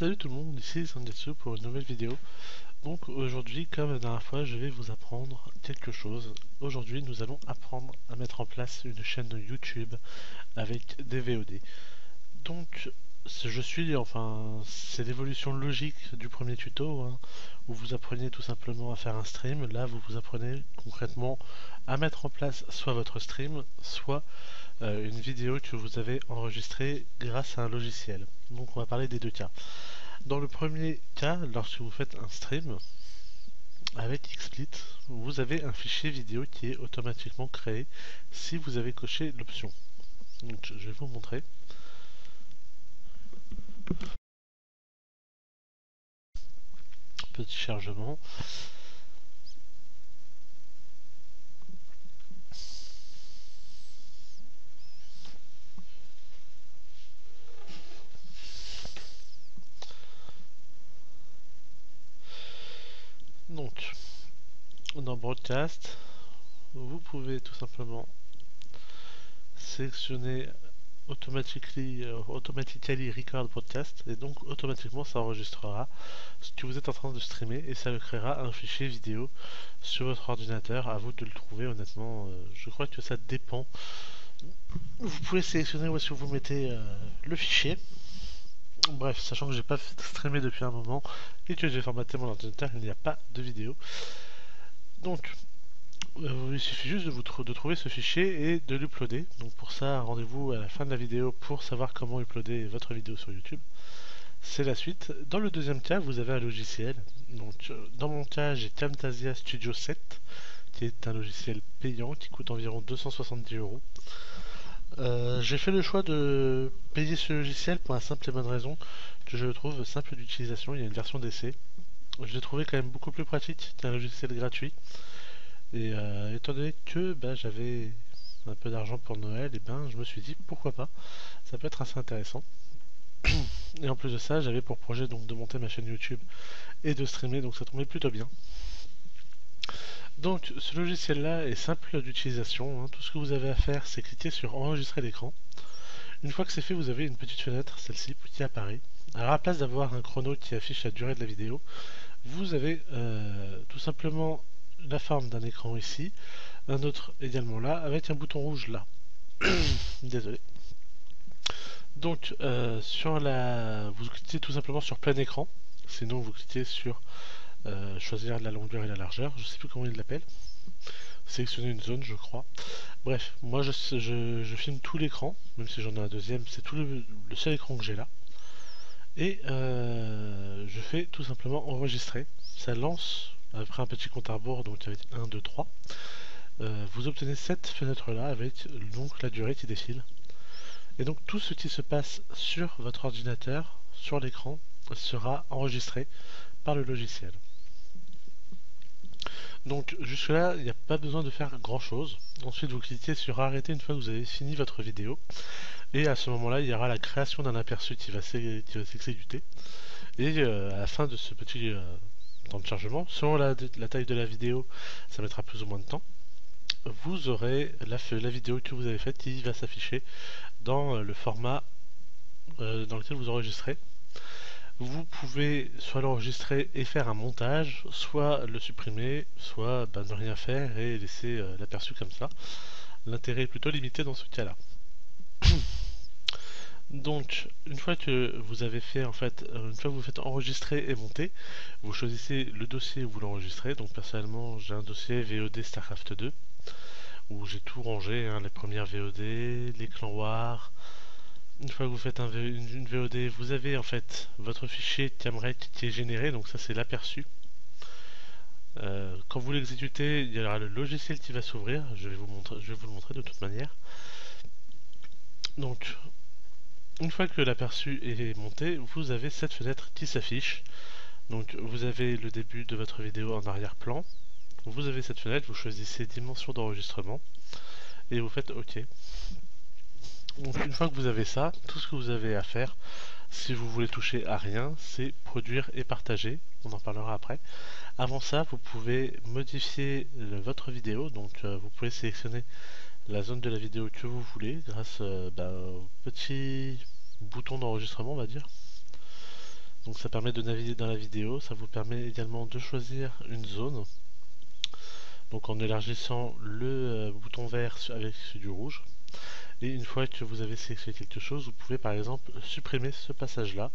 Salut tout le monde, ici Sangetsu pour une nouvelle vidéo. Donc aujourd'hui, comme la dernière fois, je vais vous apprendre quelque chose. Aujourd'hui, nous allons apprendre à mettre en place une chaîne YouTube avec des VOD. Donc, c'est l'évolution logique du premier tuto, hein, où vous apprenez tout simplement à faire un stream. Là, vous vous apprenez concrètement à mettre en place soit votre stream, soit une vidéo que vous avez enregistrée grâce à un logiciel. Donc on va parler des deux cas. Dans le premier cas, lorsque vous faites un stream avec XSplit, vous avez un fichier vidéo qui est automatiquement créé si vous avez coché l'option. Donc je vais vous montrer. Petit chargement. Donc, dans Broadcast, vous pouvez tout simplement sélectionner automatically record broadcast et donc automatiquement ça enregistrera ce que vous êtes en train de streamer et ça le créera un fichier vidéo sur votre ordinateur. À vous de le trouver. Honnêtement, je crois que ça dépend. Vous pouvez sélectionner où est-ce que vous mettez le fichier. Bref, sachant que j'ai pas streamé depuis un moment et que j'ai formaté mon ordinateur, il n'y a pas de vidéo. Donc il suffit juste de trouver ce fichier et de l'uploader. Donc pour ça, rendez-vous à la fin de la vidéo pour savoir comment uploader votre vidéo sur YouTube. C'est la suite. Dans le deuxième cas, vous avez un logiciel. Donc dans mon cas, j'ai Camtasia Studio 7, qui est un logiciel payant qui coûte environ 270 €. J'ai fait le choix de payer ce logiciel pour la simple et bonne raison que je le trouve simple d'utilisation. Il y a une version d'essai. Je l'ai trouvé quand même beaucoup plus pratique qu'un logiciel gratuit. Et étant donné que j'avais un peu d'argent pour Noël, et je me suis dit pourquoi pas, ça peut être assez intéressant. Et en plus de ça, j'avais pour projet donc de monter ma chaîne YouTube et de streamer, donc ça tombait plutôt bien. Donc ce logiciel là est simple d'utilisation, hein. Tout ce que vous avez à faire, c'est cliquer sur enregistrer l'écran. Une fois que c'est fait, vous avez une petite fenêtre, celle-ci, qui apparaît. Alors à la place d'avoir un chrono qui affiche la durée de la vidéo, vous avez tout simplement la forme d'un écran ici, un autre également là, avec un bouton rouge là. Désolé. Donc vous cliquez tout simplement sur plein écran, sinon vous cliquez sur choisir la longueur et la largeur, je sais plus comment il l'appelle, sélectionner une zone je crois. Bref, moi je filme tout l'écran, même si j'en ai un deuxième, c'est tout le seul écran que j'ai là. Et je fais tout simplement enregistrer. Ça lance après un petit compte à rebours, donc avec 1, 2, 3. Vous obtenez cette fenêtre là avec donc la durée qui défile. Et donc tout ce qui se passe sur votre ordinateur, sur l'écran, sera enregistré par le logiciel. Donc jusque là, il n'y a pas besoin de faire grand chose. Ensuite vous cliquez sur arrêter une fois que vous avez fini votre vidéo. Et à ce moment là, il y aura la création d'un aperçu qui va s'exécuter. Et à la fin de ce petit temps de chargement, selon la taille de la vidéo, ça mettra plus ou moins de temps. Vous aurez la vidéo que vous avez faite qui va s'afficher dans le format dans lequel vous enregistrez. Vous pouvez soit l'enregistrer et faire un montage, soit le supprimer, soit ne rien faire et laisser l'aperçu comme ça. L'intérêt est plutôt limité dans ce cas-là. Donc, une fois que vous avez fait une fois que vous faites enregistrer et monter, vous choisissez le dossier où vous l'enregistrez. Donc, personnellement, j'ai un dossier VOD StarCraft 2 où j'ai tout rangé, hein, les premières VOD, les clans War. Une fois que vous faites une VOD, vous avez en fait votre fichier Camrec qui est généré, donc ça c'est l'aperçu. Quand vous l'exécutez, il y aura le logiciel qui va s'ouvrir. Je vais vous le montrer de toute manière. Donc, une fois que l'aperçu est monté, vous avez cette fenêtre qui s'affiche. Donc vous avez le début de votre vidéo en arrière-plan. Vous avez cette fenêtre, vous choisissez dimension d'enregistrement et vous faites OK. Donc une fois que vous avez ça, tout ce que vous avez à faire, si vous voulez toucher à rien, c'est produire et partager. On en parlera après. Avant ça, vous pouvez modifier votre vidéo. Donc vous pouvez sélectionner la zone de la vidéo que vous voulez grâce au petit bouton d'enregistrement, on va dire. Donc ça permet de naviguer dans la vidéo, ça vous permet également de choisir une zone. Donc en élargissant le bouton vert avec celui du rouge. Et une fois que vous avez sélectionné quelque chose, vous pouvez par exemple supprimer ce passage là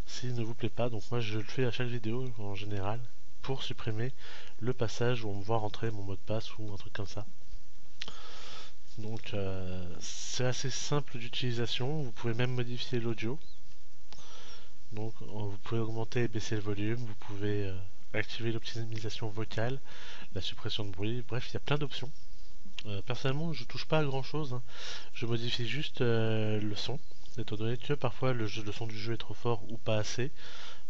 s'il ne vous plaît pas. Donc moi je le fais à chaque vidéo en général pour supprimer le passage où on me voit rentrer mon mot de passe ou un truc comme ça. Donc c'est assez simple d'utilisation, vous pouvez même modifier l'audio. Donc vous pouvez augmenter et baisser le volume, vous pouvez activer l'optimisation vocale, la suppression de bruit, bref il y a plein d'options. Personnellement je touche pas à grand chose, hein. Je modifie juste le son, étant donné que parfois le son du jeu est trop fort ou pas assez,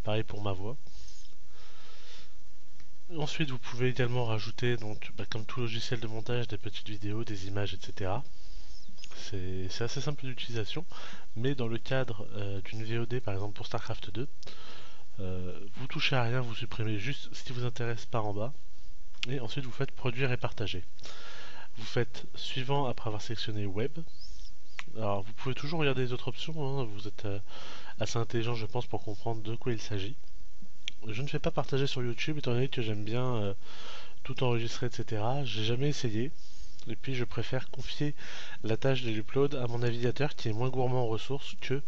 pareil pour ma voix. Ensuite vous pouvez également rajouter, donc, comme tout logiciel de montage, des petites vidéos, des images, etc. C'est assez simple d'utilisation, mais dans le cadre d'une VOD par exemple pour StarCraft 2, vous touchez à rien, vous supprimez juste ce qui vous intéresse par en bas, et ensuite vous faites produire et partager. Vous faites suivant après avoir sélectionné web. Alors vous pouvez toujours regarder les autres options, hein, vous êtes assez intelligent je pense pour comprendre de quoi il s'agit. Je ne fais pas partager sur YouTube étant donné que j'aime bien tout enregistrer, etc. J'ai jamais essayé. Et puis je préfère confier la tâche de l'upload à mon navigateur qui est moins gourmand en ressources que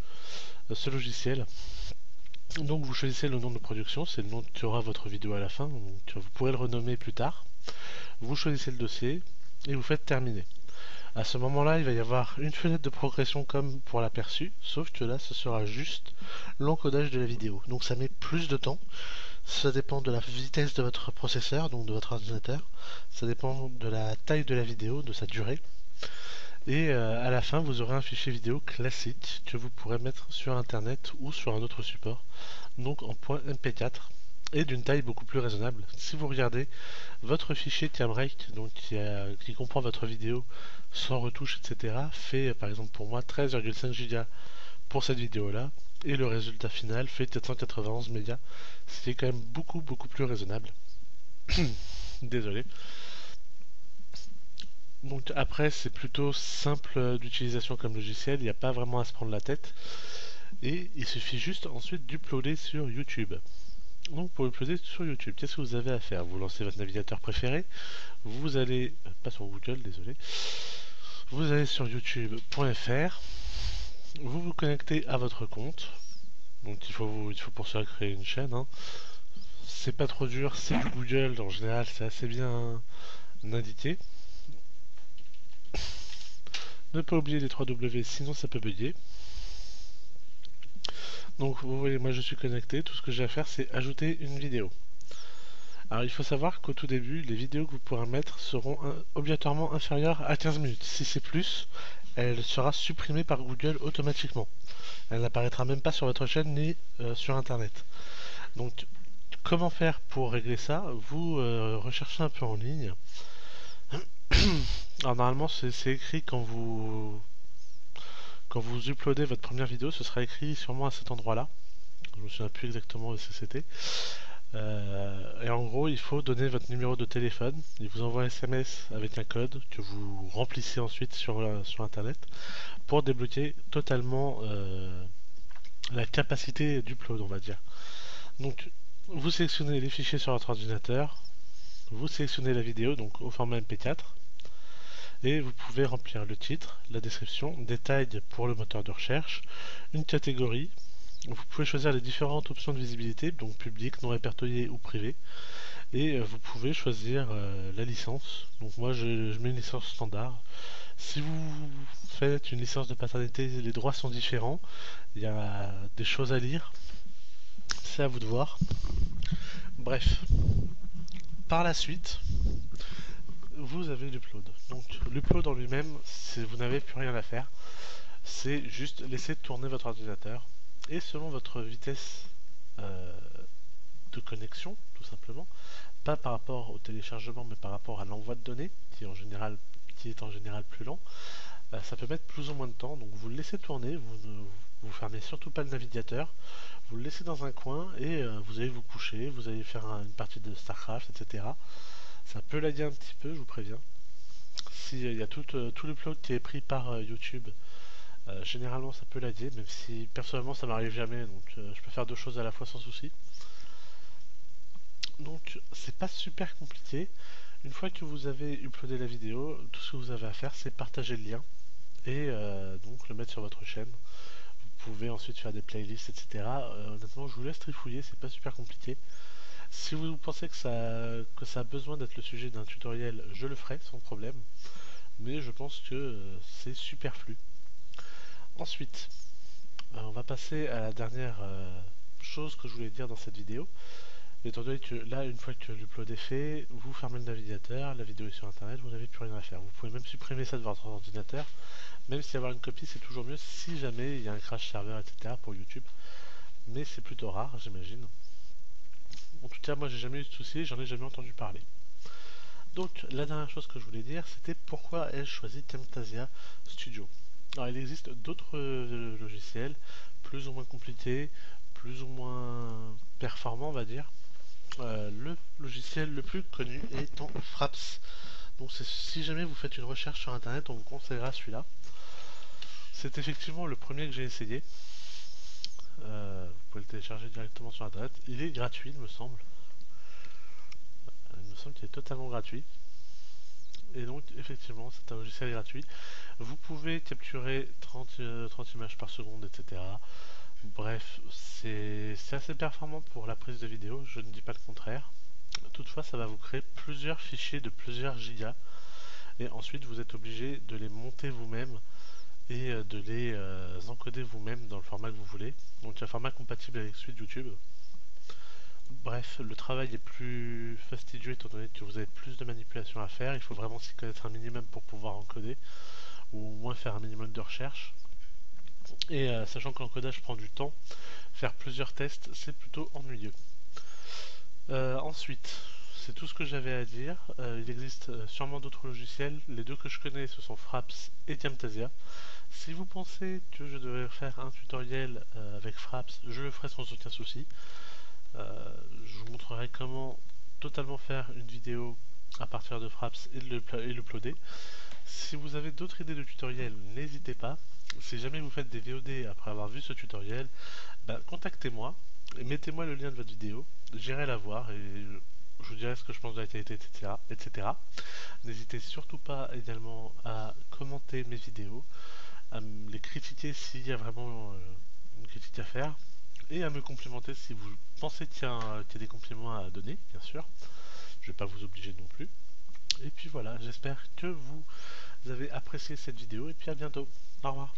ce logiciel. Donc vous choisissez le nom de production, c'est le nom qui aura votre vidéo à la fin, donc vous pourrez le renommer plus tard. Vous choisissez le dossier et vous faites terminer. À ce moment-là, il va y avoir une fenêtre de progression comme pour l'aperçu, sauf que là, ce sera juste l'encodage de la vidéo. Donc ça met plus de temps. Ça dépend de la vitesse de votre processeur, donc de votre ordinateur. Ça dépend de la taille de la vidéo, de sa durée. Et à la fin, vous aurez un fichier vidéo classique que vous pourrez mettre sur Internet ou sur un autre support, donc en .mp4 et d'une taille beaucoup plus raisonnable. Si vous regardez votre fichier Camrake, donc qui comprend votre vidéo sans retouche, etc., fait par exemple pour moi 13,5 Go pour cette vidéo-là, et le résultat final fait 491 mégas, ce qui est quand même beaucoup plus raisonnable. Désolé. Donc après c'est plutôt simple d'utilisation comme logiciel, il n'y a pas vraiment à se prendre la tête. Et il suffit juste ensuite d'uploader sur YouTube. Donc pour uploader sur YouTube, qu'est-ce que vous avez à faire? Vous lancez votre navigateur préféré, vous allez, pas sur Google, désolé, vous allez sur youtube.fr, vous vous connectez à votre compte. Donc il faut pour cela créer une chaîne, hein. C'est pas trop dur, c'est du Google, en général c'est assez bien indiqué. Ne pas oublier les 3 W, sinon ça peut bugger. Donc vous voyez, moi je suis connecté, tout ce que j'ai à faire c'est ajouter une vidéo. Alors il faut savoir qu'au tout début, les vidéos que vous pourrez mettre seront obligatoirement inférieures à 15 minutes. Si c'est plus, elle sera supprimée par Google automatiquement. Elle n'apparaîtra même pas sur votre chaîne ni sur Internet. Donc comment faire pour régler ça? Vous recherchez un peu en ligne. Alors normalement c'est écrit quand vous uploadez votre première vidéo, ce sera écrit sûrement à cet endroit-là. Je me souviens plus exactement où c'était. Et en gros, il faut donner votre numéro de téléphone. Il vous envoie un SMS avec un code que vous remplissez ensuite sur Internet pour débloquer totalement la capacité d'upload, on va dire. Donc, vous sélectionnez les fichiers sur votre ordinateur, vous sélectionnez la vidéo, donc au format MP4, et vous pouvez remplir le titre, la description, des tags pour le moteur de recherche, une catégorie. Vous pouvez choisir les différentes options de visibilité, donc public, non répertorié ou privé, et vous pouvez choisir la licence. Donc moi je mets une licence standard. Si vous faites une licence de paternité, les droits sont différents, il y a des choses à lire, c'est à vous de voir. Bref, par la suite, vous avez l'upload. Donc l'upload en lui-même, vous n'avez plus rien à faire, c'est juste laisser tourner votre ordinateur. Et selon votre vitesse de connexion, tout simplement, pas par rapport au téléchargement, mais par rapport à l'envoi de données, qui est en général plus lent, ça peut mettre plus ou moins de temps. Donc vous le laissez tourner, vous fermez surtout pas le navigateur, vous le laissez dans un coin et vous allez vous coucher, vous allez faire une partie de StarCraft, etc. Ça peut laguer un petit peu, je vous préviens. S'il y a tout l'upload qui est pris par YouTube, Généralement ça peut l'aider, même si personnellement ça m'arrive jamais, donc je peux faire deux choses à la fois sans souci. Donc c'est pas super compliqué. Une fois que vous avez uploadé la vidéo, tout ce que vous avez à faire c'est partager le lien et donc le mettre sur votre chaîne. Vous pouvez ensuite faire des playlists, etc. Honnêtement, je vous laisse trifouiller, c'est pas super compliqué. Si vous pensez que ça a besoin d'être le sujet d'un tutoriel, je le ferai sans problème. Mais je pense que c'est superflu. Ensuite, on va passer à la dernière chose que je voulais dire dans cette vidéo. Étant donné que là, une fois que l'upload est fait, vous fermez le navigateur, la vidéo est sur internet, vous n'avez plus rien à faire. Vous pouvez même supprimer ça de votre ordinateur, même si avoir une copie c'est toujours mieux si jamais il y a un crash serveur, etc. pour YouTube. Mais c'est plutôt rare, j'imagine. En tout cas, moi j'ai jamais eu de soucis, j'en ai jamais entendu parler. Donc, la dernière chose que je voulais dire, c'était pourquoi ai-je choisi Camtasia Studio. Alors, il existe d'autres logiciels, plus ou moins compliqués, plus ou moins performants, on va dire. Le logiciel le plus connu étant Fraps. Donc, si jamais vous faites une recherche sur internet, on vous conseillera celui-là. C'est effectivement le premier que j'ai essayé. Vous pouvez le télécharger directement sur internet. Il est gratuit, il me semble. Il me semble qu'il est totalement gratuit. Et donc, effectivement, c'est un logiciel gratuit. Vous pouvez capturer 30 images par seconde, etc. Bref, c'est assez performant pour la prise de vidéo, je ne dis pas le contraire. Toutefois, ça va vous créer plusieurs fichiers de plusieurs gigas. Et ensuite, vous êtes obligé de les monter vous-même et de les encoder vous-même dans le format que vous voulez. Donc, un format compatible avec celui de YouTube. Bref, le travail est plus fastidieux étant donné que vous avez plus de manipulations à faire. Il faut vraiment s'y connaître un minimum pour pouvoir encoder, ou au moins faire un minimum de recherche. Et sachant que l'encodage prend du temps, faire plusieurs tests, c'est plutôt ennuyeux. Ensuite, c'est tout ce que j'avais à dire. Il existe sûrement d'autres logiciels. Les deux que je connais, ce sont Fraps et Camtasia. Si vous pensez que je devrais faire un tutoriel avec Fraps, je le ferai sans aucun souci. Je vous montrerai comment totalement faire une vidéo à partir de Fraps et l'uploader. Si vous avez d'autres idées de tutoriels, n'hésitez pas. Si jamais vous faites des VOD après avoir vu ce tutoriel, contactez-moi et mettez-moi le lien de votre vidéo. J'irai la voir et je vous dirai ce que je pense de la qualité, etc. N'hésitez surtout pas également à commenter mes vidéos, à me les critiquer s'il y a vraiment une critique à faire, et à me complimenter si vous pensez qu'il y a des compliments à donner, bien sûr. Je ne vais pas vous obliger non plus. Et puis voilà, j'espère que vous avez apprécié cette vidéo et puis à bientôt. Au revoir.